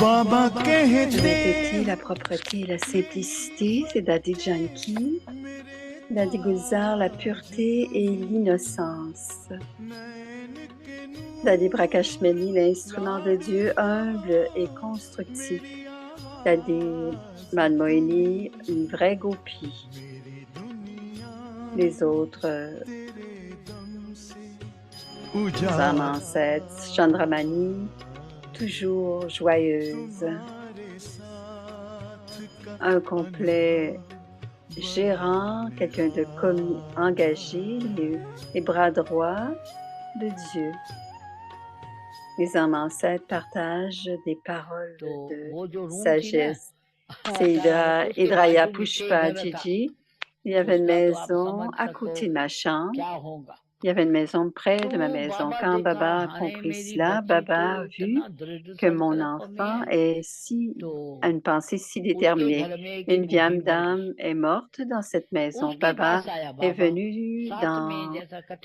L'honnêteté, la propreté et la simplicité, c'est Dadi Janki. Dadi Gulzar, la pureté et l'innocence. Dadi Prakashmani, l'instrument de Dieu humble et constructif. Dadi Manmohini, une vraie gopi. Les autres âmes ancêtres, Chandramani, toujours joyeuse. Un complet gérant, quelqu'un de engagé, les bras droits de Dieu. Les âmes ancêtres partagent des paroles de sagesse. C'est Hidraya Pushpa Jiji. Il y avait une maison à côté de ma chambre. Il y avait une maison près de ma maison. Quand Baba a compris cela, Baba a vu que mon enfant a une pensée si déterminée. Une vieille dame est morte dans cette maison. Baba est venu dans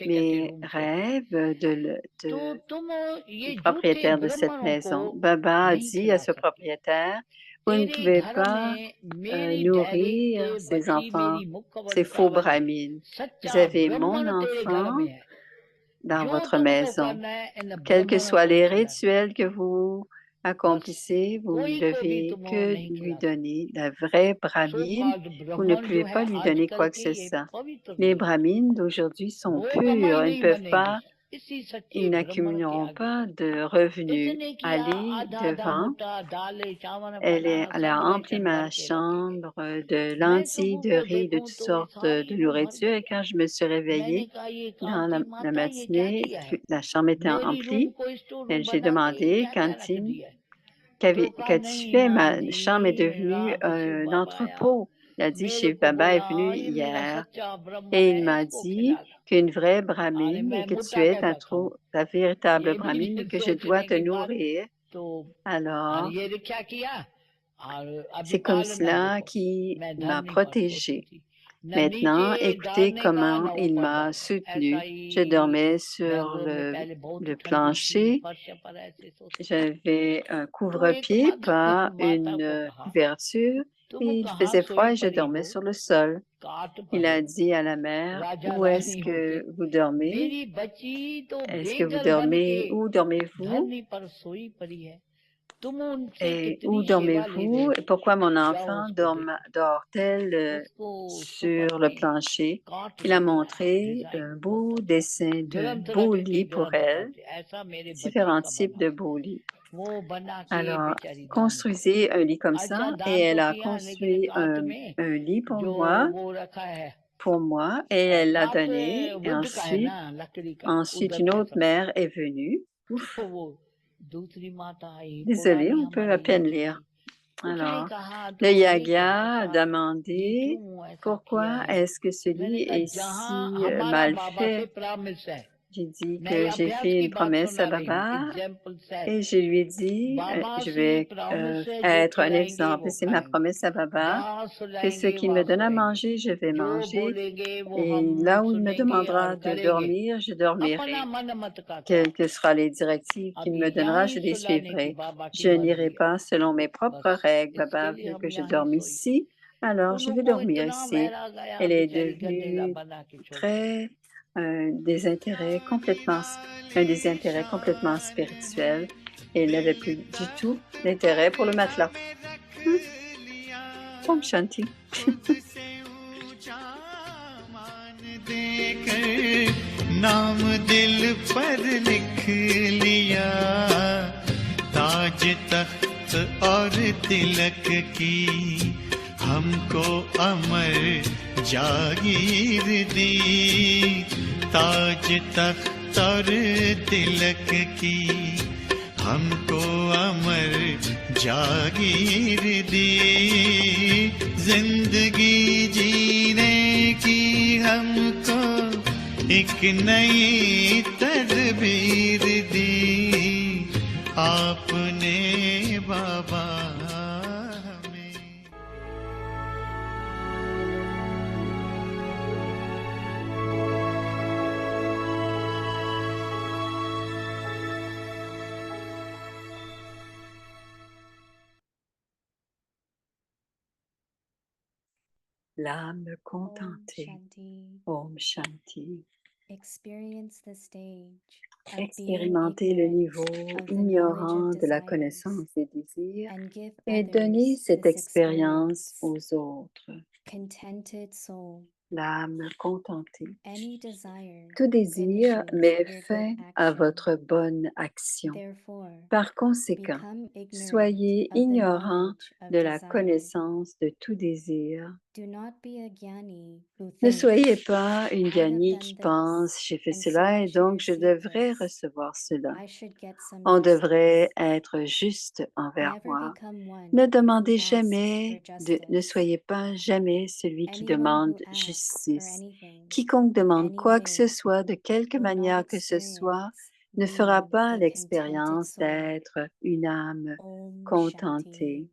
mes rêves du propriétaire de cette maison. Baba a dit à ce propriétaire, vous ne pouvez pas nourrir ces enfants, ces faux brahmines. Vous avez mon enfant dans votre maison. Quels que soient les rituels que vous accomplissez, vous ne devez que lui donner la vraie brahmine. Vous ne pouvez pas lui donner quoi que ce soit. Les brahmines d'aujourd'hui sont purs. Ils n'accumuleront pas de revenus. Allez devant. Elle a empli ma chambre de lentilles, de riz, de toutes sortes de nourriture. Et quand je me suis réveillée dans la matinée, la chambre était emplie. J'ai demandé, Cantine, qu'as-tu fait? Ma chambre est devenue un entrepôt. Il a dit, chez Baba est venu hier. Et il m'a dit qu'une vraie brahmine et que tu es ta véritable brahmine et que je dois te nourrir. Alors, c'est comme cela qu'il m'a protégée. Maintenant, écoutez comment il m'a soutenu. Je dormais sur le plancher. J'avais un couvre-pied, pas une couverture. Et il faisait froid et je dormais sur le sol. Il a dit à la mère, où est-ce que vous dormez? Est-ce que vous dormez? Où dormez-vous? Et où dormez-vous? Et pourquoi mon enfant dort-elle sur le plancher? Il a montré un beau dessin de beau lit pour elle, différents types de beaux lits. Alors, construisez un lit comme ça et elle a construit un lit pour moi et elle l'a donné. Et ensuite, une autre mère est venue. Ouf. Désolée, on peut à peine lire. Alors, le Yagya a demandé pourquoi est-ce que ce lit est si mal fait. J'ai dit que j'ai fait une promesse à Baba et je lui ai dit, je vais être un exemple. C'est ma promesse à Baba que ce qu'il me donne à manger, je vais manger. Et là où il me demandera de dormir, je dormirai. Quelles que seront les directives qu'il me donnera, je les suivrai. Je n'irai pas selon mes propres règles. Baba veut que je dorme ici, alors je vais dormir ici. Elle est devenue un désintérêt complètement spirituel et elle n'avait plus du tout d'intérêt pour le matelas. Om Shanti. नाम दिल पर लिख लिया ताज तख्त और तिलक की हमको अमर जागीर दी ताज तख्त और तिलक की हमको अमर जागीर दी जिंदगी जीने की हमको एक नई तदबीर दी आपने बाबा। l'âme Om contentée. Shanti. Om Shanti. Experience the stage of being Expérimentez le ignorant niveau of the knowledge of ignorant de la desires connaissance des désirs and give et donnez others cette this expérience experience. aux autres. Contented soul, L'âme contentée. any desire Tout désir initiates met your fin good à action. votre bonne action. Therefore, Par conséquent, become ignorant soyez of the ignorant knowledge of de la desire. connaissance de tout désir. Do not be a jnani who Ne thinks, soyez pas une I have Gani done qui this, pense, j'ai fait and so cela I et should donc je receive devrais this. recevoir cela. I should get some On devrait justice. être juste envers Never moi. become one Ne who demandez asks jamais, for ne justice. soyez pas jamais celui qui Anyone demande who asks for justice. anything, Quiconque demande quoi que anyway, ce soit, de quelque will not manière que ce soit, experience ne fera being pas a contented l'expérience soul. d'être une âme Om contentée. Shanti.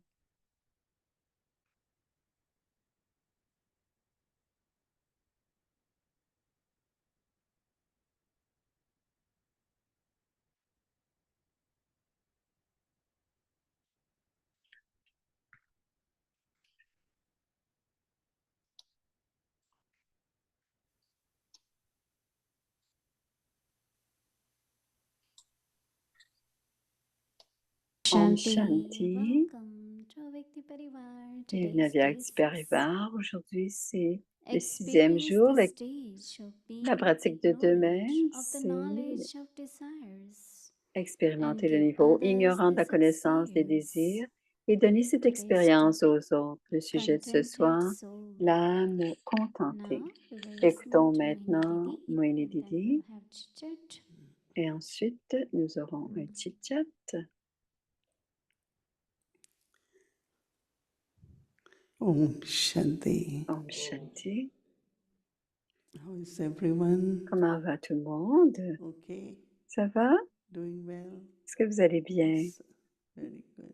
Om Shanti. Shanti. Welcome to Avyakti Parivar. Bienvenue à Today's day Vyakti 6. Parivar. Aujourd'hui, c'est le 6e Experience jour. the stage of La being pratique de demain, ignorant of the c'est knowledge of desires and expérimenter le give niveau others ignorant de la this connaissance des experience. désirs et donner cette Today's expérience topic, aux autres. Le sujet de ce contented soir, soul. l'âme contentée. Now we will listen Écoutons to Mohini maintenant Didi Moini and then Didi we'll have chit-chat. et ensuite nous aurons un chit-chat. Om Shanti. Om Shanti. How is everyone? Comment va tout le monde? Okay. Ça va? Doing well? Est-ce que vous allez bien? Yes. Very good.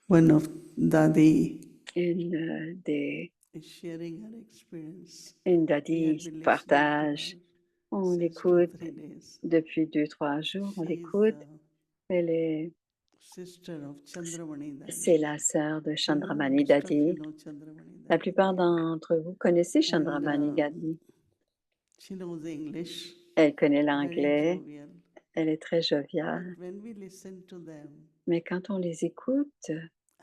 One of Dadi Une is sharing her experience. une We had dadi been listening to partage. her On since l'écoute 2-3 days. depuis 2-3 jours. On She is l'écoute. the Elle est sister of Chandramani Dadi. C'est la sœur de I know Chandramani most of you Dadi. know Chandramani La Dadi. plupart d'entre vous connaissez And Chandramani Dadi. she knows English. Elle connaît Very l'anglais. jovial. Elle est très But joviale. when we listen to them, Mais quand on les écoute,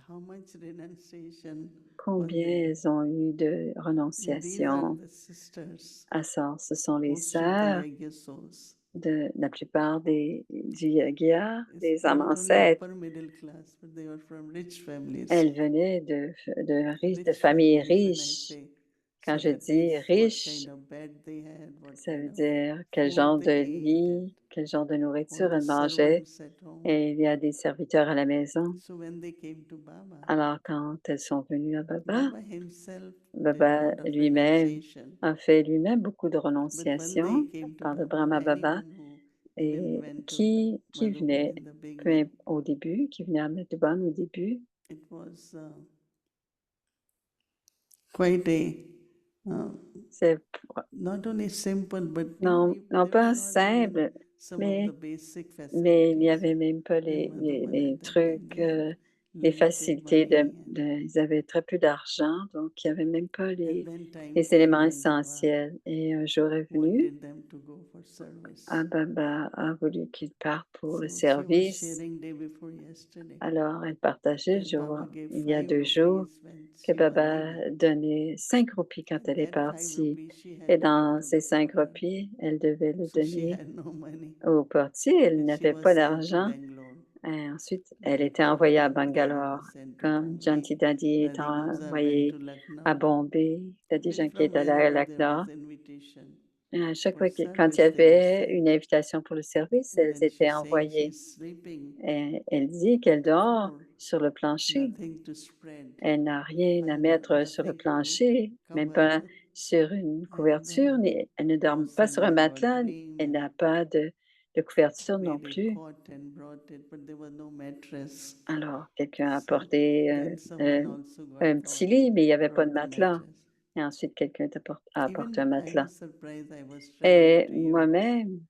how much renunciation combien on them. elles ont eu de And these are renonciation the sisters, à ça. Ce sont les most of the sœurs Yagya souls. de la plupart du Yagya, It's des âmes not only ancêtres. upper middle class, but they were from rich families. Elles venaient de Rich familles families, when I riches. say. Quand So je that dis means what riches, kind of bed they had, what ça veut kind of dire quel food genre de they ate, lit, quel genre de and all nourriture the elles mangeaient. servants at home. Et il y a des serviteurs à la maison. So when they came to Baba, Alors, quand elles sont venues à Baba, Baba himself did a Baba lot of lui-même renunciation. a fait lui-même beaucoup de But when renonciation they came to par le Baba, Brahma or Baba. anyone who even Et went to qui Madhubam venait in the beginning, au début, qui venait à Madhuban au début, it was quite a c'est not only simple, but non, non there were pas not even simple, some of the mais, basic mais il n'y facilities avait même pas in Madhuban les at that time. trucs, They had les limited facilités money, and ils avaient très peu d'argent, donc il n'y avait même pas and then time les came éléments when Baba essentiels. Et un jour est venu, wanted them to go for service. Baba a voulu qu'il parte pour le So she was service. sharing day before yesterday Alors, elle partageait that Baba gave il y a 5 2 jours rupees when que she was Baba leaving. donnait 5 roupies quand And elle est that 5 partie. rupees she Et had to give dans to ces the 5 porter. roupies, elle devait le So she donner had no money. au portier. Elle And she n'avait was pas sent to d'argent. Bangalore. Et ensuite, elle Like était envoyée à Janti Dadi Bangalore, was sent to comme Bombay. Janti Dadi est Dadi Gulzar went to envoyée à Lucknow. Bombay. Dadi I mean, Janki from est allée à wherever there Lucknow. was invitation Et à chaque for fois quand il y service, they were avait sent. une invitation pour le service, And elles then étaient she's saying envoyées. she's sleeping Et elle dit qu'elle on the dort floor, sur le plancher. nothing to spread, Elle n'a rien à and mettre sur le nothing to plancher, même pas cover. sur une And couverture, elle ne dort was pas sur un sending our matelas, dream elle and n'a pas de couverture non made a plus. cot and brought it, but there was no mattress. Alors, quelqu'un a So apporté then someone also got un petit lit, mais il n'y avait pas de brought the matelas. mattress. Et ensuite, quelqu'un a apporté un Even I matelas. was surprised. I was traveling Et to US. moi-même,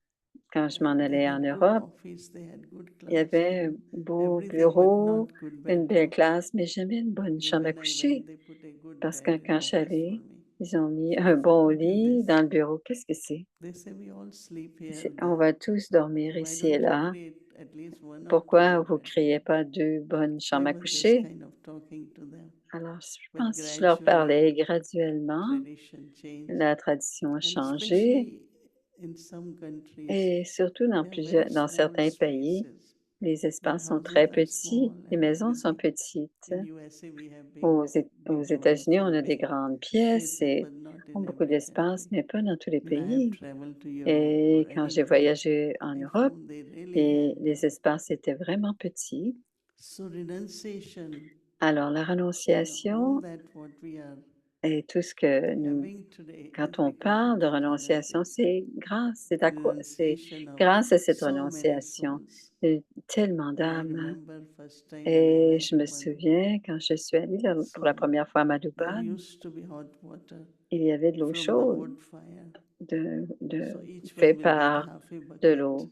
Quand je m'en They allais en had good Europe, office, they had good il y class, avait un beau everything, but bureau, not good une belle bedroom. classe, mais jamais une bonne Even chambre à when I coucher. went, they put a good Parce que bed in quand je suis office for allée, me. ils ont mis So I un said, bon "What is lit this?" dans le bureau. Qu'est-ce que c'est? They say we all sleep here, On there. va tous dormir Why ici et don't you là. create at least one or two Pourquoi good vous ne beds? créez pas deux bonnes I chambres à was just coucher? kind of talking to them. Alors, je But pense que je leur parlais gradually, graduellement. tradition changed. La tradition a And changé. especially in some countries, Et surtout they are very dans small certains pays, spaces. les Their espaces sont houses très are petits. small Les and maisons sont everything. petites. In USA, we have Aux big États-Unis, on wonderful a des big grandes pièces spaces, et but not ont in beaucoup every d'espace, country. mais pas dans tous les When I have pays. traveled to Europe Et or quand j'ai anywhere, voyagé en I Europe, found they really et had. les espaces étaient vraiment petits. So renunciation, Alors, la all renonciation that what we are et tout ce que nous, having today is quand on because parle of de that renonciation, renunciation. c'est Renunciation of grâce à cette so many renonciation. souls. Il y a tellement I d'âmes. remember first time when I Et went je to me Madhuban. souviens, quand je suis allée pour la So première fois à there Madhuban, used to be hot water il y avait de l'eau from the chaude wood fire. de, So each fait one will get par half a de bucket l'eau, of hot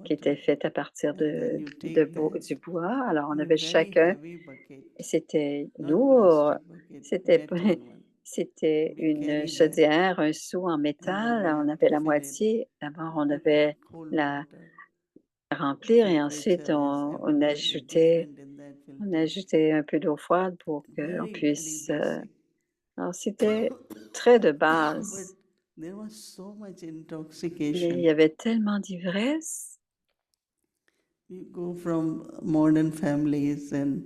qui était water. faite à partir And then you take that du bois. Alors, on in a avait very chacun, heavy bucket, c'était not lourd, plastic bucket, c'était, metal one. c'était We une carry that chaudière, un seau en and then métal. we On have to avait la fill it moitié. D'abord, on with that avait cold la water. remplir et ensuite, Temperature is everywhere different in that will on take. ajoutait un peu d'eau froide pour qu'on Very, very puisse. basic. Alors, c'était très de But base, there was so much mais il intoxication. y avait tellement d'ivresse. You go from modern families and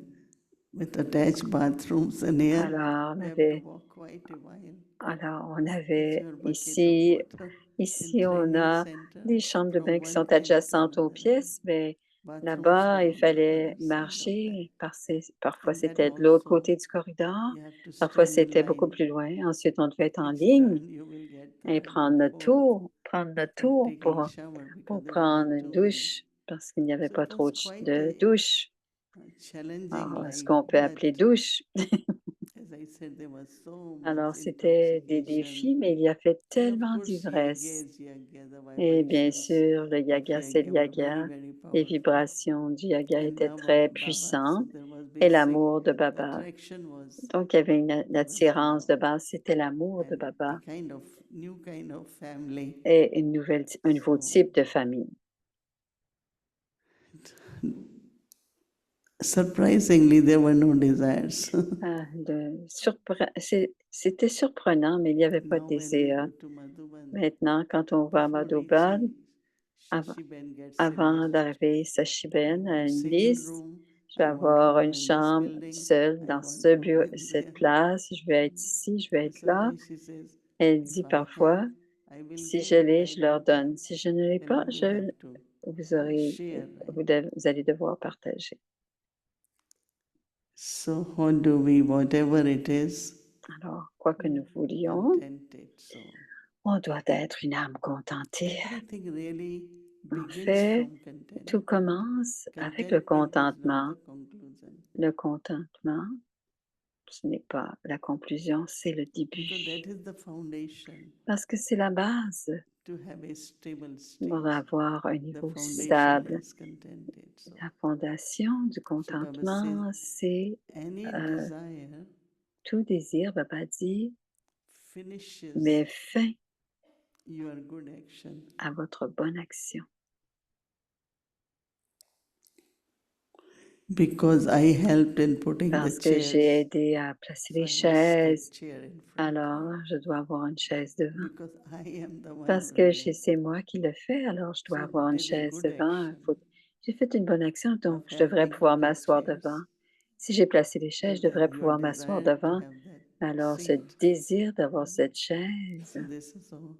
with attached bathrooms, and here Alors, you have to walk quite a while on with avait your bucket of water. In on training a center, des chambres de bain from qui one sont end to adjacentes aux another, pièces, mais bathrooms were là-bas, il on the fallait other side of that. marcher parfois And that c'était de l'autre also, côté du corridor, you have to parfois stand in c'était beaucoup line. plus loin. Ensuite, on devait être en Each ligne turn you will get et that before prendre notre for tour taking shower because there were prendre not une too many. douche parce qu'il n'y avait So pas it was trop quite de a douches. challenging Alors, ce life, qu'on peut but appeler douche. as I said, there was so Alors, much c'était des intoxication. défis, mais il y avait And of tellement course, yaga d'ivresse. is yaga, the Et bien vibrations sûr, le of yaga, c'est le yaga were very, yaga. very Les powerful. vibrations du yaga And étaient love très of Baba, so puissantes there was et basic l'amour de Baba. attraction was Donc, il y avait une there was attirance love de base, c'était l'amour de and Baba the kind of new kind of family. et un nouveau So type de famille. surprisingly, there were no desires. Ah, c'était surprenant, mais il n'y avait pas de Now, when we désir. go to Madhuban, Maintenant, quand on va à before Madhuban, reaching, av- Shashiben gets a avant list. d'arriver I Sachiben à want une single liste, room. je vais I want avoir room une in this chambre building. seule I dans want room in cette there. place, je vais être ici, je vais And être là. sometimes she says, Elle if dit I have, parfois, I will si give. je If l'ai, I je leur don't have, donne. Si je ne l'ai then pas, we will have to vous aurez, share, right? vous allez devoir partager. So what do we, whatever it is, Alors, quoi que nous voulions, contented. So on doit être une âme contentée. everything really En begins fait, from content. tout commence avec le Contentment is not contentement. the conclusion. Le contentement, ce n'est pas la conclusion, c'est le Because début. that is the foundation Parce que c'est la base to have a stable pour stage. avoir un The niveau foundation stable. is contented. So, La fondation du so Baba contentement, says, c'est any euh, desire tout désir, Baba dit, finishes met fin your good action. à votre bonne action. Because I helped in putting the Parce que j'ai chairs. aidé à placer So les I must take chaises, chair in front. alors je dois avoir une chaise devant. Because I am the one Parce que running. c'est moi qui le fais, alors je dois So avoir it une is a chaise good devant. action J'ai fait une bonne action, donc of je devrais helping to pouvoir place m'asseoir chairs. devant. Si j'ai placé les chaises, je But devrais your pouvoir m'asseoir desire to devant. have that Alors, ce seat. désir d'avoir cette chaise, So this is all.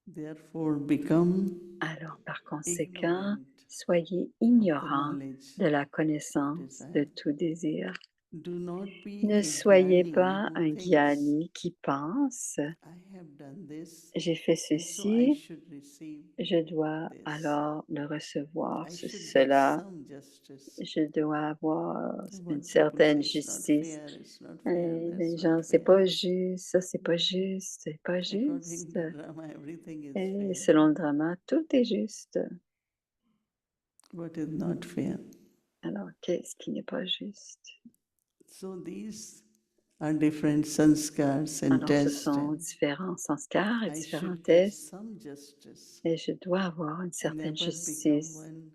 Therefore, become alors par conséquent, ignorant soyez of the ignorants knowledge de la of connaissance de desire. tout désir. do not be Ne a soyez gyani pas who un thinks, gyani qui pense, I have done this, j'ai fait and so I ceci, should receive je dois this. alors le recevoir, I should get cela, some justice. je dois avoir une What people certaine say, it's not justice. fair, it's not fair, Les that's gens, not c'est fair. pas juste, ça c'est pas juste, c'est pas According juste. to Rama, everything is Et fair. selon le drama, tout est juste. What is not fair? Alors, qu'est-ce qui n'est pas juste? So these are different sanskars and Alors, ce tests. sont différents sanskars et I différents should get tests. some justice. Et je dois avoir une Never certaine become justice. one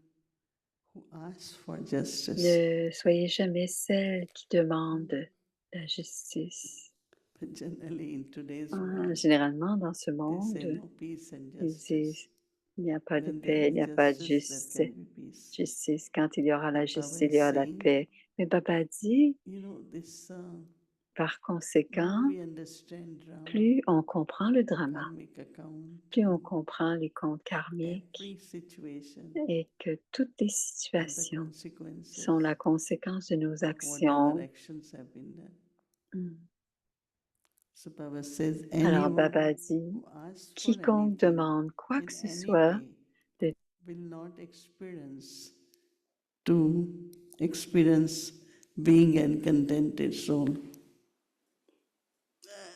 who asks for justice. Ne soyez jamais celle qui demande la justice. But generally in today's world, Généralement, dans ce they say monde, no peace and ils justice. disent il n'y a pas de When there paix, il is n'y a pas de justice, there can be peace. justice. Quand il y aura la But justice, Baba il is y aura la saying, paix. Mais Baba dit, you know, this par more conséquent, we understand drama, plus on comprend le drama, karmic account, plus on comprend les comptes karmiques every situation et que toutes les are the situations consequences sont la conséquence de nos of whatever actions. actions have been done. Mm. So Baba says, Alors anyone Baba dit, who asks for quiconque anything demande quoi in que ce any soit way de will not experience being a contented soul.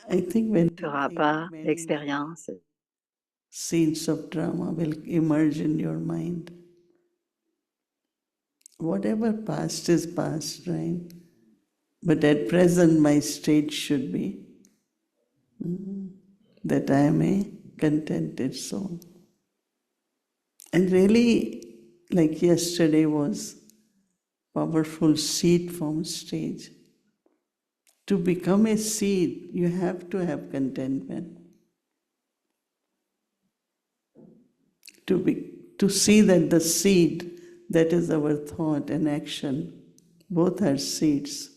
I think when ne you fera think pas many l'expérience. scenes of drama will emerge in your mind. Whatever past is past, right? But at present, my state should be that I am a contented soul. And really, like yesterday was powerful seed form stage. To become a seed, you have to have contentment. To see that the seed, that is our thought and action, both are seeds,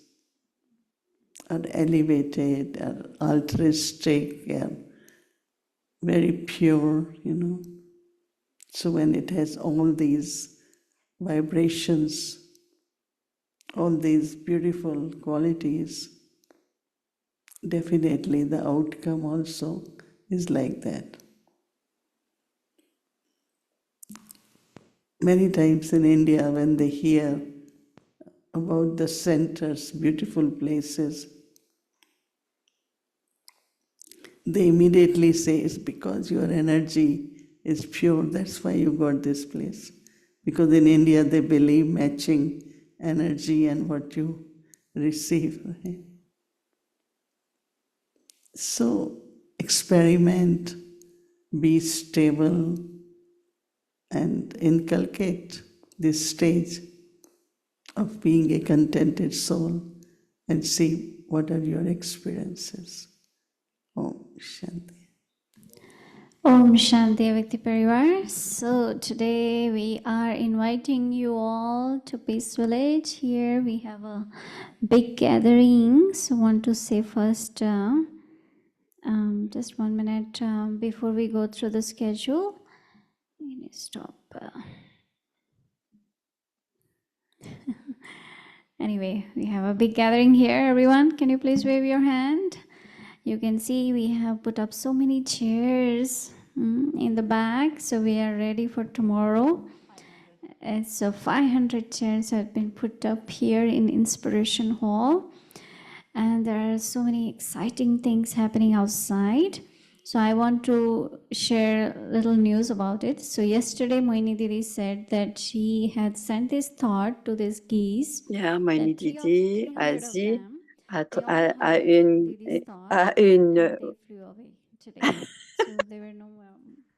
are elevated, are altruistic, are very pure, you know. So when it has all these vibrations, all these beautiful qualities, definitely the outcome also is like that. Many times in India, when they hear about the centers, beautiful places, they immediately say it's because your energy is pure, that's why you got this place. Because in India they believe matching energy and what you receive. Right? So experiment, be stable, and inculcate this stage of being a contented soul and see what are your experiences. Om Shanti. Om Shanti Avakti Parivar. So today we are inviting you all to Peace Village. Here we have a big gathering. So want to say first, just 1 minute before we go through the schedule. You need to stop. Anyway, we have a big gathering here. Everyone, can you please wave your hand? You can see we have put up so many chairs in the back, so we are ready for tomorrow. And so 500 chairs have been put up here in Inspiration Hall, and there are so many exciting things happening outside. So I want to share little news about it. So yesterday Moini Didi said that she had sent this thought to these geese. Hier, Moini That three of- Didi a 300 of dit them, à, they tr- all à heard une, Didi's thought, à une, and they flew away today. So there were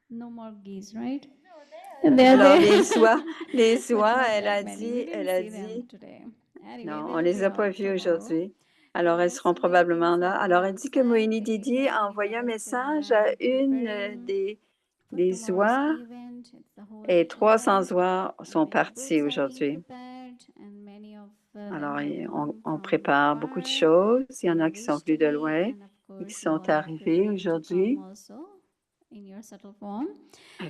no more geese, right? And they are alors there. les But oies, not elle that a many. dit, We didn't elle a see them dit, today. Anyway, non, on they'll les be a pas out vus tomorrow. aujourd'hui. Alors, elles Yes, seront so many probablement things là. happening Alors, elle dit que outside. Moini They Didi a yesterday envoyé un Baba said we message are à une preparing for des tomorrow's oies event. It's the whole et 300 team. oies sont Many partis books are being aujourd'hui. prepared, and many of them Alors, have come on from prépare beaucoup de far. choses. Il y en They a qui sont reached venus de today, loin and of et qui course you sont all are arrivés preparing to come aujourd'hui. also. in your subtle form.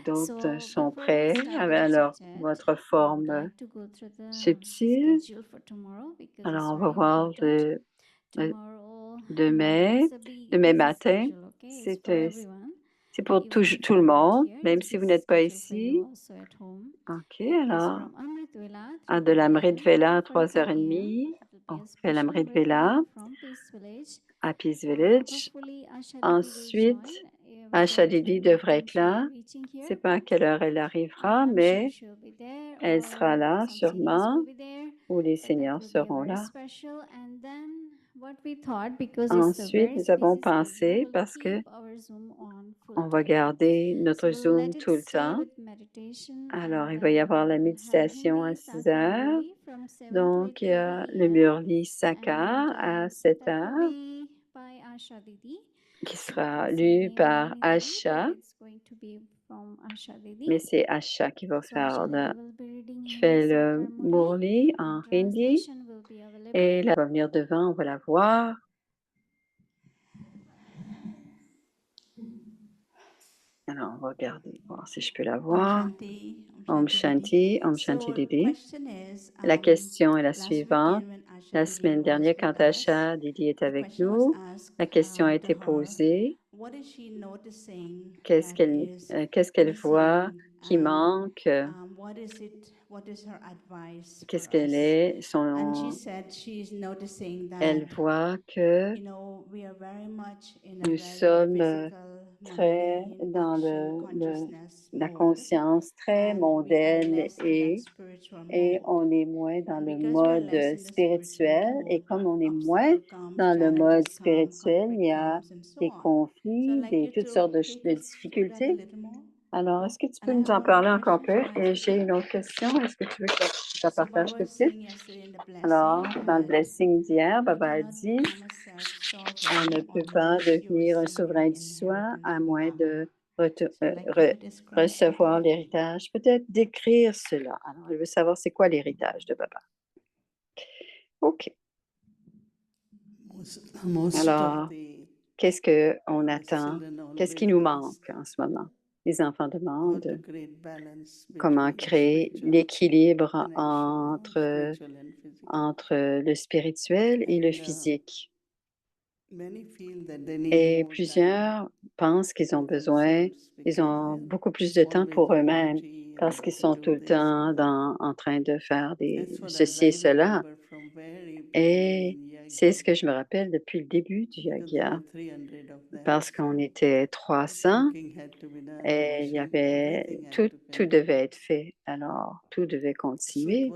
D'autres So sont before we prêts start the avec chit-chat, votre I would forme like to go through the subtile. schedule for tomorrow because it's Alors, on va very voir important. le Tomorrow morning demain. is a big Demain busy matin, schedule, okay? It's c'est for everyone. pour Even if tout you le are not monde, here, même this si vous is n'êtes pas scheduled for you ici. also at home. OK, It's alors, from Amrit Vela, de l'Amrit 3:30 Vela à a.m. to 3h30, 4:30 a.m. It will be on a fait special l'Amrit Amrit Vela Vela from Peace Village. à Peace Village. Hopefully, Asha Didi will Ensuite, join Asha within Didi 20 minutes devrait time être she will là. be reaching Je ne here. sais pas à quelle heure elle arrivera, I'm sure mais she'll be there elle sera or là some seniors sûrement, will be there. ou les But that seniors will be a seront very là. special. And then what we thought, because it's a Ensuite, very nous avons busy schedule, pensé, we'll parce que keep our Zoom on full on va time. garder notre So we'll let Zoom it tout le stay temps. with meditation, Alors, and il va y then avoir la we'll have méditation à Hindi 6 Sakya heures. Murli from 7 to Donc, il y a 8:30 le a.m. Murli Saka And à 7 that will heures, be by Asha Didi. qui You sera can see lu par Neemalini Didi, Asha, but it's going to be from Asha Didi. mais c'est Asha qui va So Asha faire Didi will be reading qui Hindi fait le Sakar Murli, Murli en and hindi. translation will be available. Et là, elle va venir devant, on va la voir. Alors, on va regarder, voir si je peux la voir. Om Shanti, Om Shanti Didi. La question est la suivante. La semaine dernière, quand Asha Didi est avec nous, la question a été posée. Qu'est-ce qu'elle voit qui manque? Qu'est-ce qu'elle est? Elle voit que nous sommes très dans la conscience très mondaine et on est moins dans le mode spirituel. Et comme on est moins dans le mode spirituel, il y a des conflits, toutes sortes de difficultés. Alors, est-ce que tu peux nous en parler encore un peu? Et j'ai une autre question. Est-ce que tu veux que je la partage tout de suite? Alors, dans le blessing d'hier, Baba a dit, on ne peut pas devenir un souverain du soi à moins de recevoir l'héritage. Peut-être décrire cela. Alors, elle veut savoir c'est quoi l'héritage de Baba. OK. Alors, qu'est-ce qu'on attend? Qu'est-ce qui nous manque en ce moment? Les enfants demandent comment créer l'équilibre entre le spirituel et le physique. Et plusieurs pensent qu'ils ont ils ont beaucoup plus de temps pour eux-mêmes parce qu'ils sont tout le temps en train de faire ceci et cela. Et c'est ce que je me rappelle depuis le début du Yagya, parce qu'on était 300 et il y avait tout devait être fait. Alors, tout devait continuer.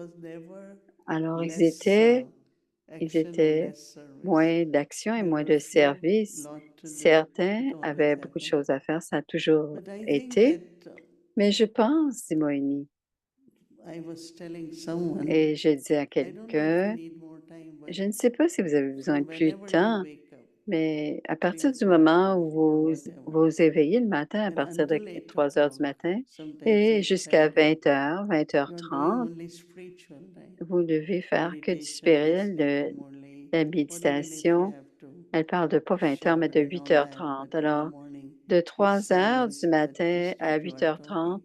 Alors, ils étaient moins d'action et moins de service. Certains avaient beaucoup de choses à faire, ça a toujours été. Mais je pense, dit Moïni, et je dis à quelqu'un, je ne sais pas si vous avez besoin de plus de temps, mais à partir du moment où vous vous éveillez le matin, à partir de 3 heures du matin, et jusqu'à 20h, 20h30, vous devez faire que du spirituel, de la méditation. Elle parle de pas 20h, mais de 8h30. Alors, de 3 heures du matin à 8h30,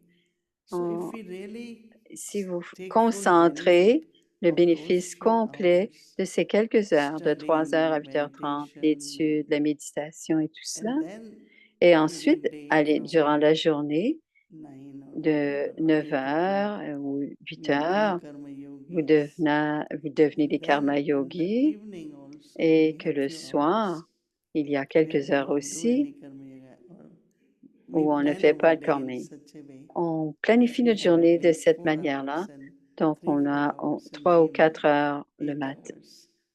si vous concentrez le bénéfice complet de ces quelques heures, de 3 heures à 8h30, l'étude, la méditation et tout cela, et ensuite, durant la journée, de 9 heures ou 8 heures, vous devenez des karma yogis, et que le soir, il y a quelques heures aussi où on ne fait pas le karma. On planifie notre journée de cette manière-là. Donc, on a 3 ou 4 heures le matin,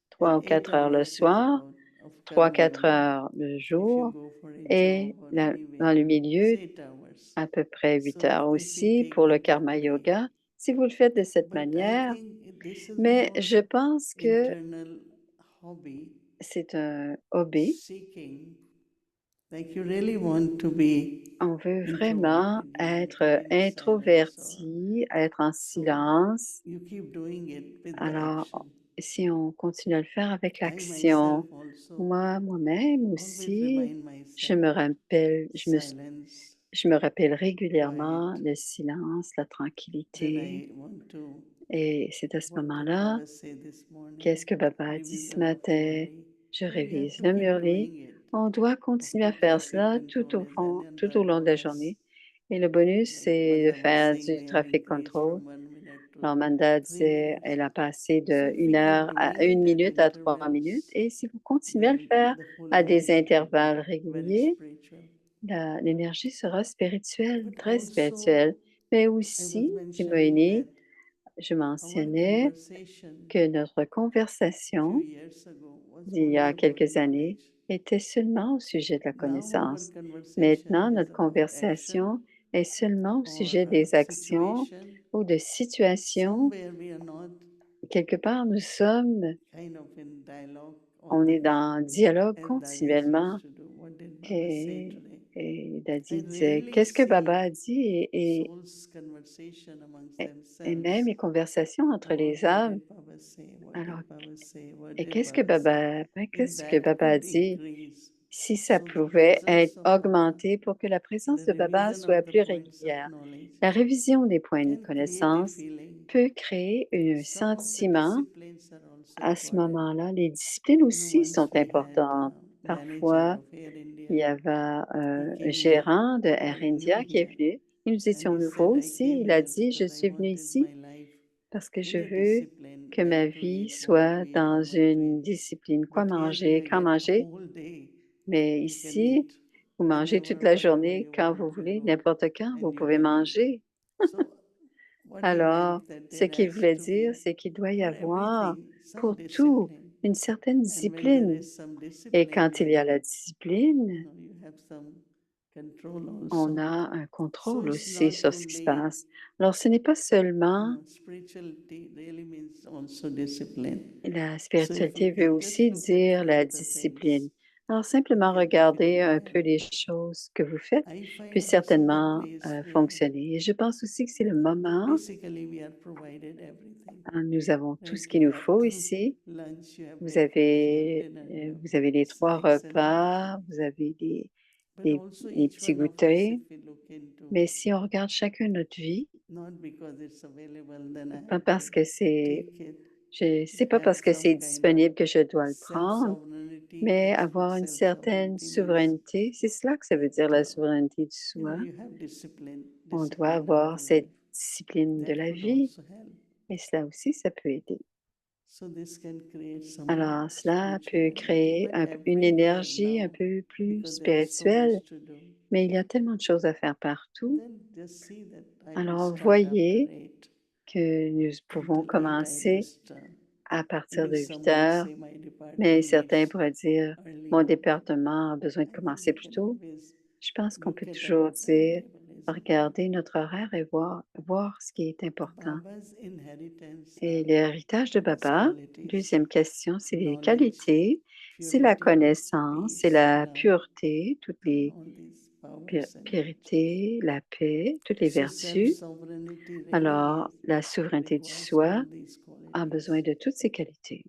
3 ou 4 heures le soir, 3 4 heures le jour, et dans le milieu, à peu près 8 heures aussi pour le karma yoga, si vous le faites de cette manière. Mais je pense que c'est un hobby. On veut vraiment être introverti, être en silence. Alors, si on continue à le faire avec l'action, moi-même aussi, je me rappelle, Je me rappelle régulièrement quiet, le silence, la then tranquillité, I want to, et c'est à ce what did moment-là, Baba say this qu'est-ce morning? que Baba a dit Revive ce the love matin? Murli. Je But we have révise to le keep Murli. doing it. On doit Of continuer à course, faire traffic cela tout control au is fond, tout au another long de la bonus. journée. Et le bonus, Like c'est de Manda was faire saying, du we have traffic increased control. from 1 minute to Alors, Manda 3 disait, minutes. elle a passé So de if we une keep heure à doing une it at minute à 3 minutes. intervals, Et si vous continuez à le then faire the whole à des energy will intervalles be very réguliers, spiritual. l'énergie sera spirituelle, But très also, spirituelle. Mais I was aussi, dit mentioning Moïni, that je our mentionnais conversation que notre few conversation years ago was d'il y only a about quelques années knowledge. était seulement au sujet de la Now our connaissance. conversation Maintenant, is notre about action conversation est seulement au or sujet des actions situation. ou de situations. Somewhere we are not Quelque part, nous sommes, kind of in dialogue all on the est time. dans dialogue As Dadis continuellement. used to do. What did Baba say Et, today? et I Daddy disait, rarely qu'est-ce que Baba see a dit? souls conversation amongst Et même themselves. les conversations entre Or les what âmes. did Baba say? What Alors, did Baba say? What et did Baba say? If qu'est-ce que that Baba a could dit? increase, Si ça so the pouvait presence être of Baba, augmenté pour que la présence the de Baba revision soit of the plus points of régulière. knowledge La révision des points de can create a connaissance feeling. peut créer un Some of the sentiment. disciplines are also À ce important. moment-là, les disciplines aussi Once sont we had importantes. manager Parfois, of Air il y India. avait He un came here. gérant de We Air were new India qui est here. venu et nous And étions he nouveaux said, I ici. came Il a here dit, je because I suis venu wanted ici my life parce que je in a veux discipline, que ma when to vie eat, what to soit eat, dans and what to une eat. discipline. Quoi But here manger, you quand get manger. whole day. Mais You can ici, eat vous mangez toute whenever, la whatever journée, you quand want vous to voulez, do, n'importe quand, vous and you pouvez can eat. manger. So what he Alors, meant that ce there qu'il has voulait to dire, be c'est qu'il doit y for avoir everything some pour tout discipline. une certaine And when there discipline. is some Et discipline, quand il y a then la discipline, you have some control on also. a un So contrôle it's aussi not sur ce qui se only, passe. Alors, ce n'est pas seulement, spirituality really means also discipline. la So if we spiritualité veut can just aussi look at dire few la of the things, discipline. Alors, we simplement get the regarder feeling, un yeah. peu les choses que vous faites I peut find this is the certainement place where fonctionner. Et je pense aussi que c'est le moment, basically we are provided everything. nous avons tout Like ce qu'il you nous have faut ici. lunch, you have breakfast, you have dinner, you Vous avez have les 3 snacks and repas, everything. vous avez But also les each petits one of us, goûters. if we look into, Mais si on regarde chacun notre vie, not because it's available, then I pas have to parce que c'est take it. c'est pas Have parce que c'est some kind of disponible que je dois le prendre, self-sovereignty. mais That's what avoir une certaine self-sovereignty means. souveraineté. C'est cela que ça veut dire, That, la souveraineté du soi. you have discipline, On doit discipline of avoir the cette life. discipline de That la could vie. also help. Et cela aussi, ça peut aider. So this can create some Alors, cela spiritual peut energy, créer but une everywhere énergie un now, peu plus because there is so spirituelle, much to do. mais il y a tellement de choses à faire partout. Then just see that I will Alors, start after voyez 8. que nous pouvons Until 8, I commencer just, à partir de maybe 8 some might heures, say my mais department certains needs pourraient dire, mon earlier. département a besoin de I think commencer we plus can tôt. always Je pense qu'on look peut at toujours our dire, timetable, isn't it? regarder notre horaire et voir ce qui est important. Baba's inheritance Et are l'héritage de these Baba, qualities: deuxième question, c'est les knowledge, qualités, c'est la purity, connaissance, c'est peace, la love, pureté, toutes les all these powers and virtues. pureté, la paix, toutes les So vertus. self-sovereignty really Alors, is la souveraineté du requires soi all these a besoin qualities. de toutes ces qualités.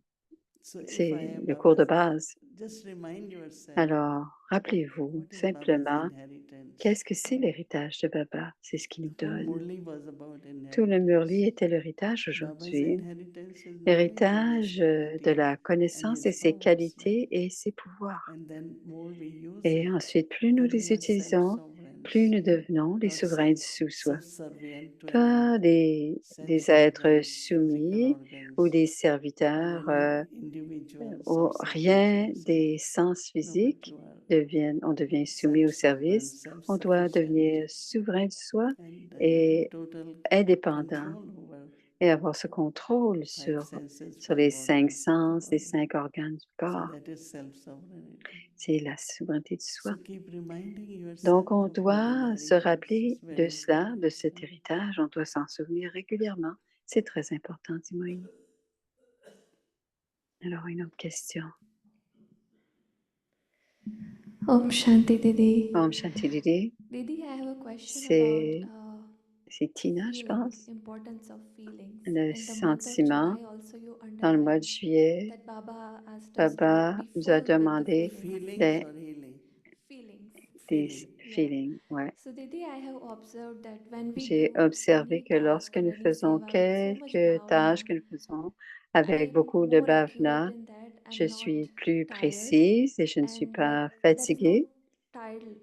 So if I C'est am le cours de Baba's, base. just remind yourself, Alors, rappelez-vous what is Baba's simplement, inheritance? qu'est-ce que c'est l'héritage de Baba? C'est ce qu'il The nous whole donne. Murli was about Tout le inheritance. Murli était l'héritage Baba's aujourd'hui. inheritance is knowledge and his L'héritage de qualities la and connaissance et his ses powers, right? qualités et ses pouvoirs. And then more we use Et it, ensuite, plus nous then we les are utilisons, plus self-sovereign, nous devenons les not souverains du sous-soi. subservient to any Pas des sense êtres organ, physical soumis ou organs, des or serviteurs, any individual rien self-sufficiency. des sens No, but physiques you are on devient soumis au self-sovereign, service. On doit devenir self-sufficient, souverain de soi and you have et total indépendant control over et avoir ce contrôle 5 senses, sur 5 les 5 organs of the sens, les body. 5 organes du So corps. that is self-sovereignty. C'est la souveraineté du soi. So keep reminding yourself Donc, on of your doit se inheritance. rappeler It's de very cela, de important. cet héritage. On doit s'en souvenir régulièrement. C'est très important, dit Moïse. Alors, une autre question. Om Shanti Didi. Om Shanti Didi. Didi, I have a question C'est about Tina, je feeling, pense. importance of feelings. Le In the month of sentiment. July, also you Dans le mois de underlined juillet, that Baba asked us to Baba be nous full a with the demandé feelings. Feelings des, or healing? Feelings. des Feeling. feeling, ouais. So Didi, I have observed that when we J'ai do observé any que task lorsque nous related faisons seva with so much quelques tâches bhavana, que nous faisons I avec am beaucoup de more accurate bhavana, in that. je I'm not suis plus tired, précise et je ne suis and like pas there is no fatiguée. tired,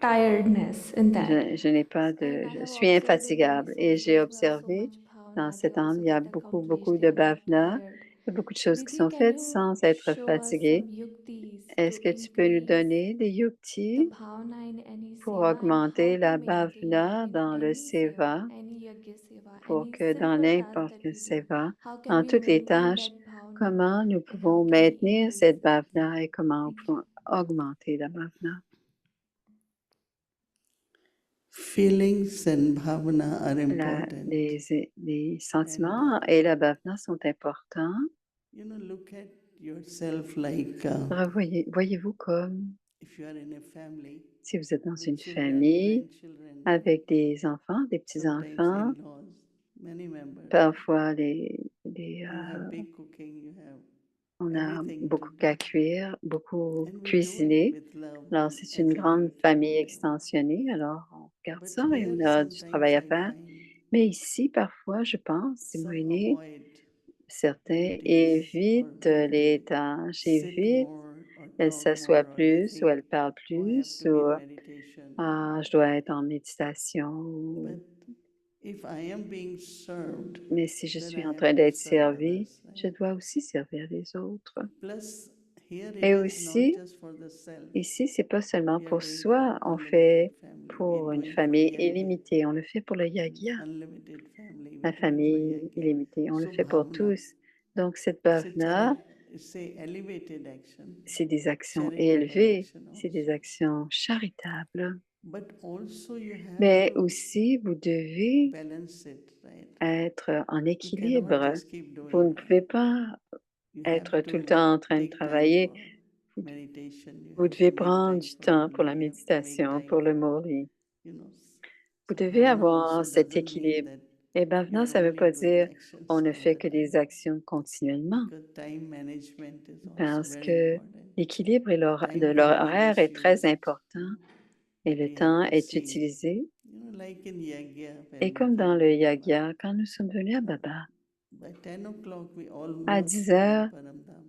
tiredness in that. Je n'ai pas And de, I je have suis observed in many infatigable. Et j'ai soldiers who have so observé much dans bhavana, they cette âme, also il y a get beaucoup, accomplished. beaucoup They de are not bhavana. tired. Il y a beaucoup de choses qui Didi, sont can faites you sans être show us some fatiguées. yuktis Est-ce to que tu peux nous increase donner des the yuktis bhavana in any pour seva and how augmenter to la maintain it bhavana in dans le any seva, seva, any yagya seva, pour any que dans simple task n'importe that quel we do? seva, How can dans we toutes les maintain tâches, that bhavana comment nous and how pouvons can we maintenir increase cette that? bhavana et comment nous Thank you. pouvons augmenter la bhavana. Feelings and bhavana are important. Les sentiments et la bhavana sont importants. Look at yourself like Alors, voyez-vous comme if you are in a family si vous êtes dans with une children, famille grandchildren, avec des enfants, des sometimes petits-enfants, in-laws, many members. parfois You have big cooking, you have on a everything to beaucoup do. qu'à cuire, beaucoup And we do it cuisiner. with love Alors, and c'est une grande execute famille whatever. extensionnée, alors on regarde But ça et here on a du sometimes travail à I faire. find Mais ici, parfois, je pense, c'est some moyenné, avoid certains duties or évitent les maybe tâches, sit évitent, more or elles talk s'assoient more or they plus ou elles think, parlent oh, I have plus to be ou in meditation. je dois être en méditation. But if I am being served, Mais si je then suis I en have train to d'être serve servi, others. je dois aussi servir les autres. Plus, here it Et is not aussi, just for the self. ici, c'est pas seulement We are pour doing for soi, on unlimited fait family. We are pour une doing for famille yagya. illimitée, on le fait pour le yagya. Unlimited family. La We're doing for famille yagya. illimitée, on le So fait pour bhavana. tous. Donc cette It's bhavana, say elevated action, c'est des actions charitable élevées, action c'est des also. actions charitables. But also you have Mais to aussi, vous devez balance it, right? être en You cannot équilibre. just keep Vous doing ne that. pouvez pas You être have tout le to temps en train de take time travailler. for Vous meditation. You vous have to devez make prendre time du for temps pour Murli. la You have to make méditation, time pour le for, Murli. you know. Vous So devez bhavana avoir also cet doesn't mean équilibre. that Et you bhavana, are ça ne veut only pas doing dire on actions ne all fait the que des time. actions continuellement, Because time management is also parce very que important. l'équilibre de Time can be l'horaire est très misused, important et but le we have temps to est see. utilisé. Like in yagya, Et when we comme dans came le to Baba, yagya, quand nous sommes venus à Baba, by 10 o'clock we à almost 10 were in heures, Paramdam.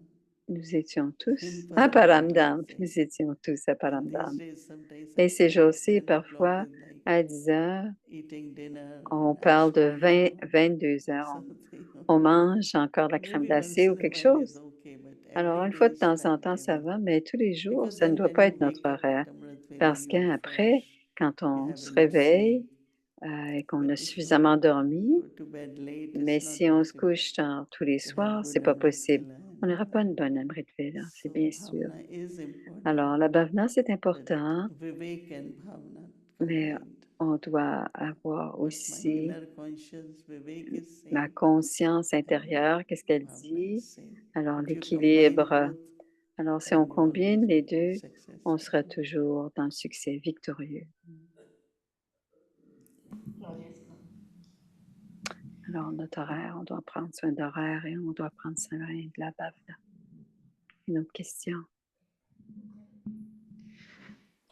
nous étions tous In à Paramdam, Paramdam. let's say. Nous étions tous à And these Paramdam. days, sometimes Et I ces find jours-ci, 10 o'clock parfois, is like à 10 heures, eating dinner on and parle ice de cream. 22 heures. So, On mange encore de la crème maybe glacée once ou in a quelque while is chose. okay, but Alors, every une day fois de is temps en temps, ça timetable. va, mais tous les jours, Because ça ne then doit when pas you être notre wake up horaire. at Amrit Vela, Parce you are qu'après, fresh, quand you on have se enough réveille sleep. et qu'on But a if you suffisamment dormi, go to bed late, mais it's not si on se possible couche tard tous les to have soirs, good c'est pas Amrit possible. Vela On and all n'aura pas that. une bonne Amrit Vela, c'est So bien sûr. bhavana is important, Alors, la bhavana, c'est but important, vivek and bhavana mais combined. on doit avoir What my aussi inner conscious vivek is ma saying, conscience and intérieure, qu'est-ce qu'elle bhavana is dit? saying. Alors, If you combine l'équilibre. both, Alors, si on then you always combine les will be deux, on sera successful. toujours dans le succès victorieux. Alors, notre horaire, on doit prendre soin d'horaire et on doit prendre soin de la bhavana. Une autre question?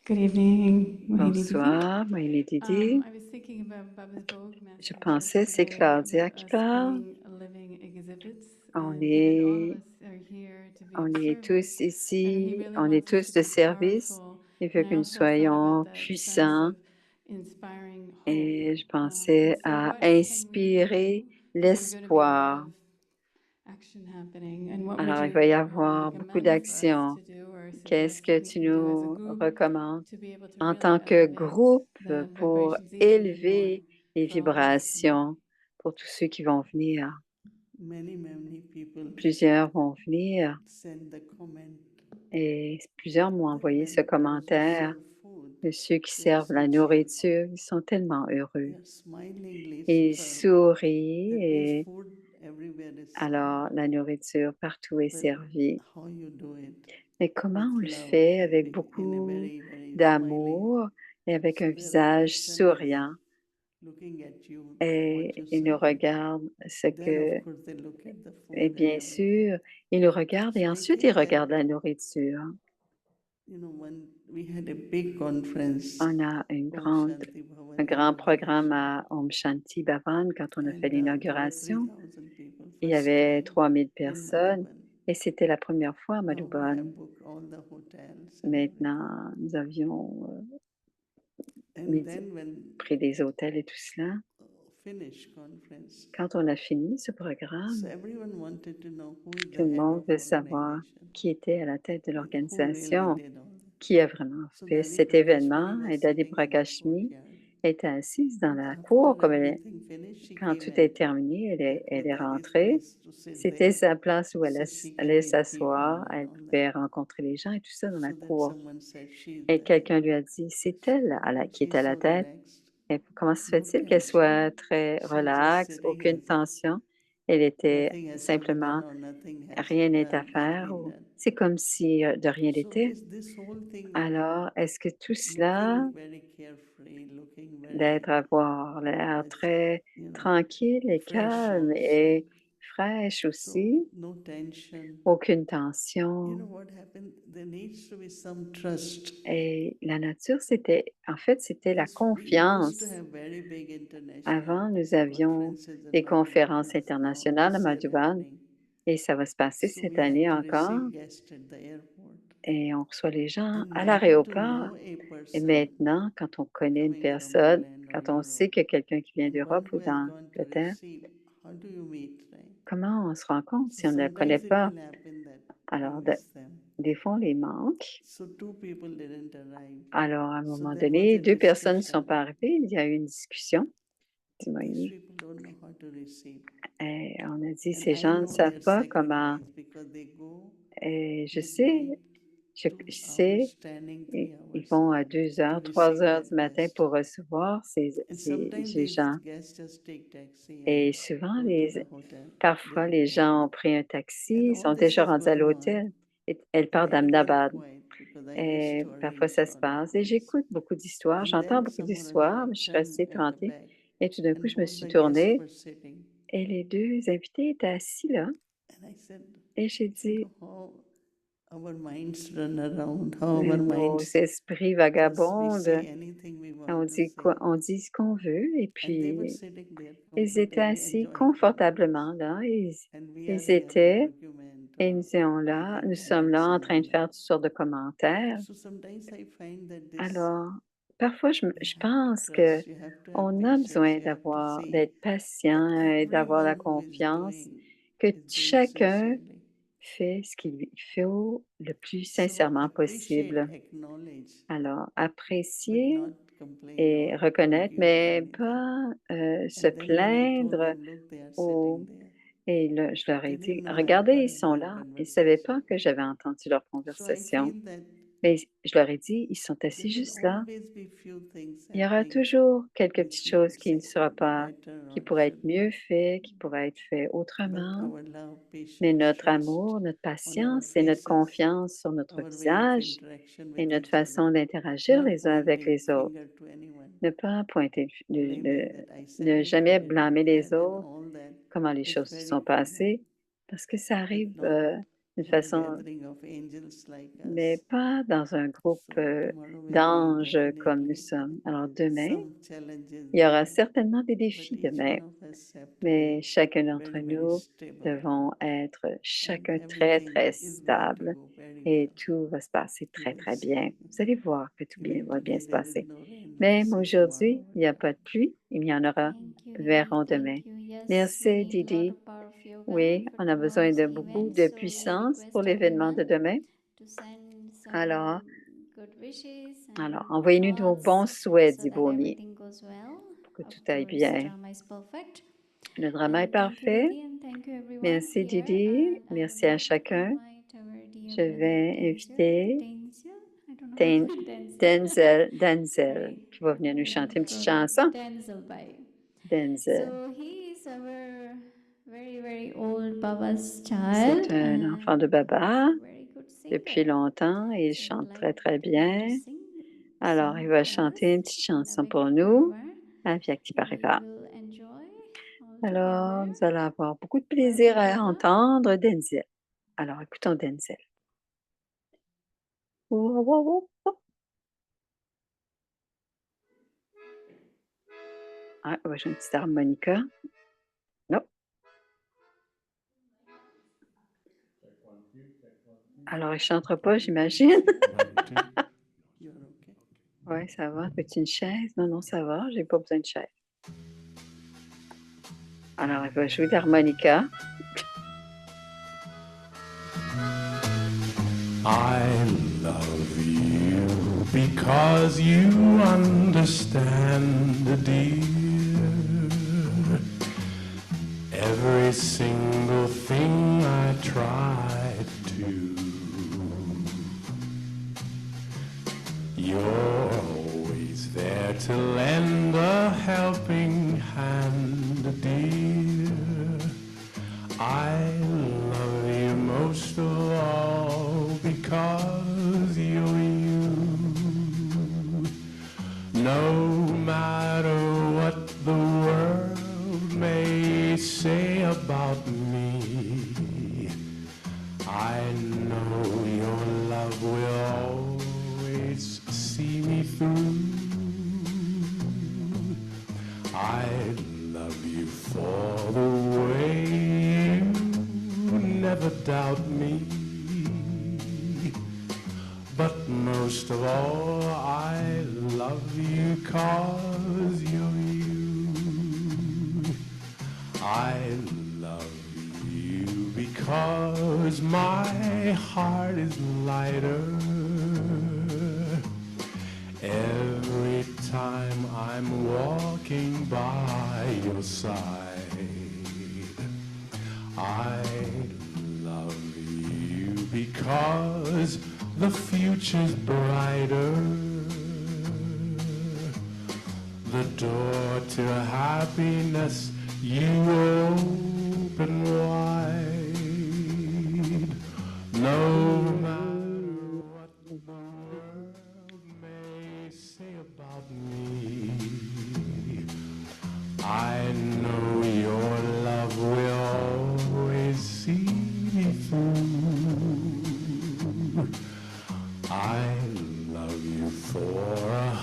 Good evening, Mohini Didi. Bonsoir, Mohini Didi. I was thinking about Baba's book, Master Je Teacher, pensais, c'est yesterday, Claudia about qui us parle. being living exhibits, On and given all of est, us are here to be on of est tous service, and he ici, really on est wants us to tous de be service. powerful. Il veut And que I nous also thought soyons about the sense puissants of inspiring hope. et je And pensais so, à what can we inspirer do? Because there's going to be a lot l'espoir. of action happening. And what would Alors, il you va y avoir beaucoup recommend for us d'actions. to do or Qu'est-ce suggest que we tu can do as a nous group recommandes to be able to en really tant que elevate groupe the pour vibrations even more élever les for all those coming? vibrations pour tous ceux qui vont venir? Many people Plusieurs vont venir send the comment et plusieurs m'ont that envoyé ce when those who commentaire. serve food, De ceux qui they are servent la so cheerful. nourriture, ils sont tellement They heureux. are smilingly Ils served. sourient That means et food everywhere is alors served. la nourriture partout est But servie. how you do it Mais comment on with le love fait and avec in a beaucoup very smiling. d'amour et avec So un their visage attention is souriant looking at you, what et you ils nous serve. regardent ce Then que, of course they look at the et food and bien everything. sûr, ils nous regardent So et I ensuite ils think that regardent la nourriture. We had a big conference, On a Om Shanti Bhavan un grand programme inauguration, à Om Shanti Bhavan quand on a fait and there were l'inauguration. 3,000 people, Il y first avait time 3000 in personnes Madhuban. et c'était la première fois à Now we have Madhuban. booked all the hotels and everything. Maintenant, nous avions And then when pris des hôtels et tout cela. finished conference, Quand on a fini ce so programme, everyone wanted to know who is the tout le head monde of veut savoir organization, qui était à la tête de like who really l'organisation, did all that. qui a vraiment So fait Dadi cet Prakashmani événement. was Et Dadi sitting in the Prakashmi courtyard. était assise dans But la after cour. everything finished, she Quand came tout est and terminé, elle est that Dadi's rentrée. place to sit C'était there, sa place où so she can allait meet people s'asseoir. and Elle all pouvait that. rencontrer les gens et tout ça dans la So that cour. someone said she's Et there. quelqu'un lui a dit, c'est elle qui est à She's la so tête. relaxed, Et comment se no fait-il qu'elle tension. soit très She's just relaxe, sitting aucune and tension? Elle était nothing has to be simplement, done or nothing has rien n'est à been faire. done. C'est comme si de rien So n'était. this whole thing of Alors, est-ce que tout cela, looking very carefree, looking very avoir l'air très you know, tranquille et fresh calme also, et fraîche so aussi, no tension. aucune You know tension. what happened? There needs to be some trust. Et la nature, c'était la We used to confiance. have very big international Avant, nous avions conferences in des Madhuban. conférences That's now internationales à this year Madhuban happening. et ça va se passer So cette we had année to encore. receive guests at the airport. Et on reçoit les gens And à now to l'aéroport. know a Et person maintenant, quand on connaît une coming from personne, England or quand on Europe, sait que quelqu'un qui vient and one d'Europe who ou has gone to d'Angleterre, receive, how do you meet, right? comment on se rend compte So si on ne la connaît sometimes it pas? will happen that Alors, we miss them. des fois, on les manque. So two people didn't arrive. Alors, à un So moment there was donné, a 2 personnes ne sont discussion. pas arrivées. Il y a eu une discussion. These people don't know how to receive. Et on a dit, And ces I gens ne know savent their pas comment. sacrifice because they go Et je midnight, je 2 hours sais, standing, 3 ils hours vont à 2 to heures, 3 receive heures that du matin guest. pour recevoir And sometimes ces these gens. guests just take taxi Et and souvent, go to the hotel. parfois, les gens ont pris un taxi, And ils all sont this déjà is rendus à going on. l'hôtel. Et elle And part everyone d'Ahmedabad. quiet because I used Et to parfois, arrange ça a se lot of passe. Et things. j'écoute beaucoup d'histoires, And j'entends then beaucoup someone or the d'histoires, other mais je suis turned restée at the tranquille. back Et tout d'un coup, and je me both suis the guests tournée were sitting. et les 2 invités étaient assis là. And I said, Et j'ai you dit, know how our minds run around, how our nos minds esprits just we vagabondent, say anything we want on to dit say. on dit ce qu'on veut. Et And they were puis, sitting there ils étaient comfortably assis enjoying their lives. confortablement là. And we are Ils here to étaient, document et or nous étions là, making nous sommes là comments en and train all de faire that. toutes sortes de commentaires. So sometimes I find that this Alors, parfois, je you have to pense que trust, you have to have on a patience, besoin you have to see d'être that patient et d'avoir la everyone who confiance que is doing chacun sincerely. fait ce qu'il lui faut le plus So sincèrement appreciate, possible. acknowledge, Alors, but apprécier not complain et or reconnaître, argue or mais anything. pas se And then when I told plaindre. them, look, they are Ou, sitting there. et là, je leur ai They dit, didn't know I regardez, ils heard sont their là. Ils ne savaient conversation. pas que j'avais entendu leur So I conversation. feel that Mais je leur ai dit, ils sont there assis will juste là. always be few things Il y aura happening toujours quelques petites which we choses could qui ne say sera pas, better qui or pourraient être should mieux be. faites, qui pourraient être faites But autrement. our love, Mais patience, notre trust amour, notre on our patience et notre faces, confiance sur notre our way of visage interaction et with notre each other, façon d'interagir not les uns avec pointing les autres. finger to anyone, Ne pas pointer, blaming that I said ne it, you jamais didn't blâmer les get, and autres, all that comment les is choses se very sont common, passées, parce que ça but arrive not d'une in a façon, gathering of angels like mais us. pas dans un groupe So tomorrow will be d'anges comme nous definitely sommes. Alors demain, some challenges il y aura there, certainement des but défis each demain, one of us have to mais be chacun d'entre very, very nous stable, devons être and chacun très, everything très is going to stable go very et well. tout va se passer You très, will très see. bien. Vous allez voir que tout Even va bien today se there is passer. no rain. We'll Même see aujourd'hui, tomorrow il n'y a what pas de pluie, il y en aura, Thank you, Didi. verront demain. Thank you. Yes, we Merci, need a lot Didi. of power of yoga Oui, for on a besoin tomorrow's de beaucoup event. de So we puissance pour request l'événement de everyone demain. to send Alors, some good wishes alors, and envoyez-nous nos bons thoughts souhaits, so dit that Bhumi, everything goes well. pour que Of tout aille course, bien. drama is perfect. Le drama est And thank you, parfait. Didi, and thank you everyone Merci, here. Didi. And I would Merci à like to chacun. invite our dear Je brother vais Denzel. inviter Denzel? I don't know how to Denzel, qui va venir nous chanter une petite chanson. Denzel Bhai. Denzel, So he is our very, very old Baba's c'est child un and enfant de Baba he's a very good depuis singer. longtemps et il So I chante would très, like très him to bien. sing Alors, il song va for chanter us une petite in chanson pour Avyakti nous, Parivar. Avyakti And we Parivar. will enjoy all Alors, together. nous allons avoir beaucoup de plaisir à Baba. entendre Denzel. Alors, écoutons Denzel. Ouh, ouh, ouh, ouh. Ah, ouais, j'ai une petite harmonica. Non. Alors, il chantera pas, j'imagine. You're okay. Ouais, ça va. Veux-tu une chaise? Non, non, ça va. J'ai pas besoin de chaise. Alors, elle va jouer d'harmonica. I love you because you understand, dear. Every single thing I tried to. You're always there to lend a helping hand, dear. I love you most of all because you're you. No matter what the world may say about me, I know your love will always see me through. I love you for the way you never doubt me. But most of all, I love you 'cause you're you. I love you because my heart is lighter every time I'm walking by your side. I love you because the future's brighter. The door to happiness you open wide. No matter what the world may say about me, I know your love will always see me through. I love you for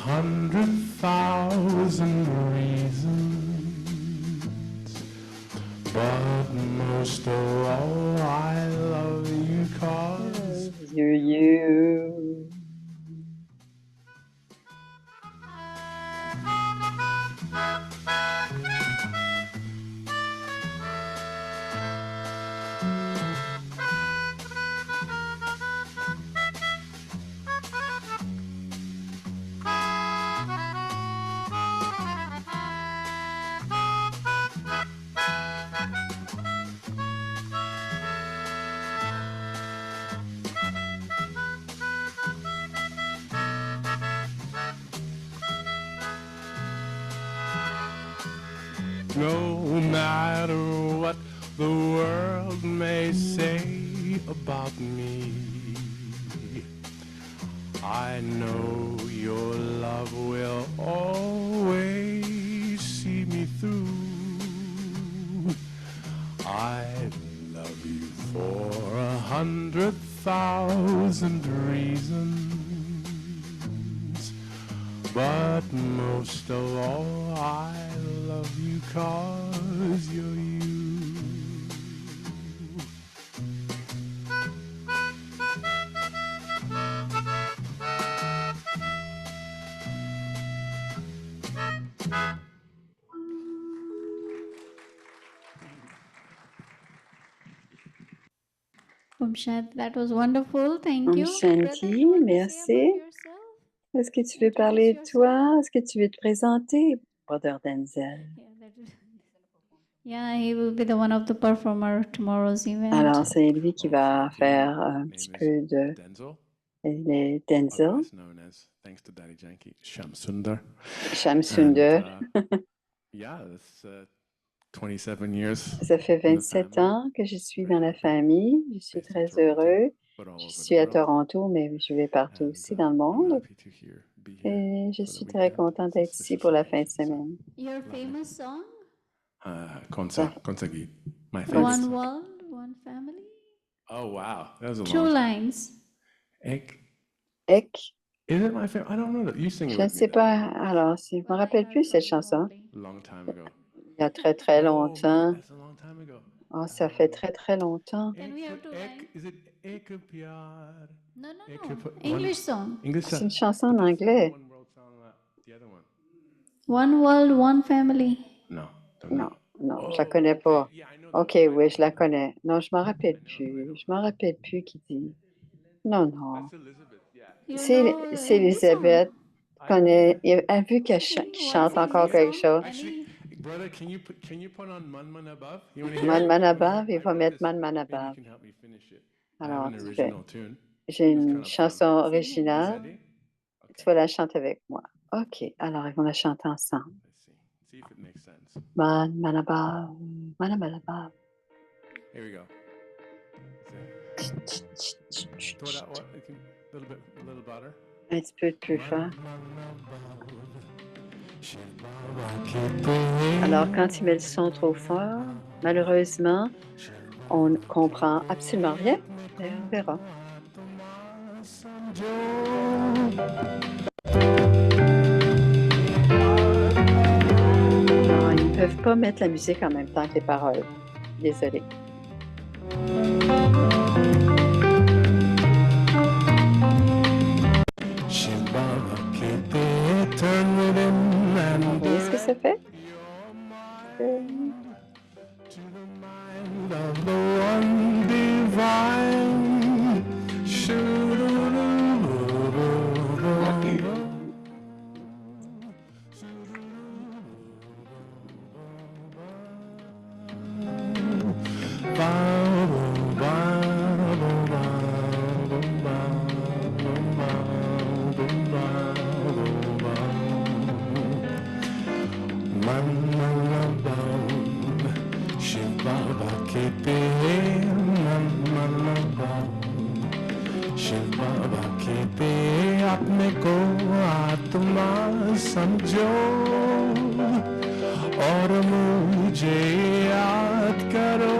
100,000 reasons, but most of all I love you 'cause You. no matter what the world may say about me, I know your love will always see me through. I love you for 100,000 reasons, but most of all I love you 'cause you're you. Om Shanti, that was wonderful. Thank Om you. Shanti, Brother, you want to say merci. about yourself? Est-ce que tu veux Introduce parler de yourself. toi? Est-ce que tu veux te présenter, Brother Denzel? Yeah, he will be the one of the performer tomorrow's event. Alors, c'est lui qui va faire un petit peu de Denzel, les Denzel, otherwise known as, thanks to Daddy Janky, Shamsundar. Shamsunder. Yeah, that's 27 years. Ça fait in the 27 family. ans que je suis dans la famille. Je suis Based in très Toronto, heureux. but all Je over the suis à world. Toronto, mais je vais partout And, aussi dans le I'm monde. happy to be here Et je for the suis très weekend. contente d'être It's ici official pour la second fin de weekend, so semaine. Your lovely. famous song? Konsagi, my favorite One song. world, one family. Oh wow, that was a Two long. lines. Ek Ek, Is it my favorite? I don't know that. You sing it je ne with me. sais pas. Alors, je ne me rappelle plus cette chanson. Long time ago. Il y a très, très Oh, longtemps. that's a long time ago. Oh, ça fait très, très longtemps. Can we have two lines? Is it Ek Pyar? No, no, Ek no. One- English song. English C'est song. une chanson en But that's the anglais. One World song, the other one. One world, one family. No, don't know. Non, non, je la connais pas. Yeah, I know that OK, one. oui, je la connais. Non, je m'en rappelle I plus. know. Je m'en rappelle plus qui dit. Non, non. That's Elizabeth, yeah. You C'est know c'est this song? Elisabeth a vu qu'elle Okay, qui what's chante the encore Hindi quelque song? chose. Actually, brother, can you put on Man Man Above? You want to hear Man it? Man You wanna Above, hear il it? va I got mettre this. Man Man Maybe you Above. can help me finish it. I Alors, have an tu fais, original tune. j'ai It's une kind of fun. chanson Sing originale. Hindi. Ready? Tu vas la chanter avec moi. OK, alors ils vont la chanter ensemble. Let's see. See if it makes sense. Man Man Above, Man Man Above. Here we go. Throw that one. A little louder. Un petit peu plus fort. Alors, quand il met le son trop fort, malheureusement, on ne comprend absolument rien. Mais on verra. Non, ils ne peuvent pas mettre la musique en même temps que les paroles. Désolée. Vous voyez ce que ça fait? Shiv बाबा के पे अपने को आत्मा समझो और मुझे याद करो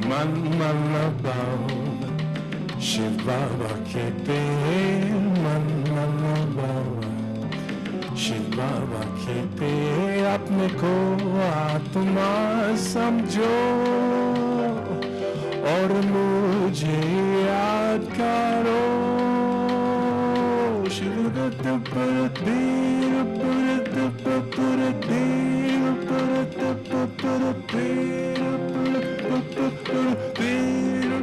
Man man above, Shiv Baba ke pe man man above, Shiv Baba ke pe apne ko आत्मा समझो और मुझे याद करो शिव गत पर दीर पर तप पर दीर पर तप पर दीर पर तप पर दीर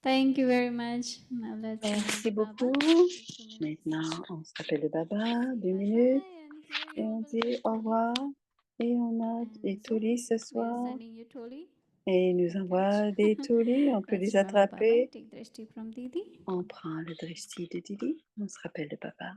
Thank you very much. Now let's Merci Baba. beaucoup. 2 minutes. Maintenant, on se rappelle le Baba, 2 Bye minutes, bye, and here et you on have a dit au revoir. Et on a des toulis ce we are soir. sending you Toli. Et ils nous envoient des toulis, on peut Let's les remember Baba. attraper. Take drishti from Didi. On prend le drishti de Didi, on se rappelle le Baba.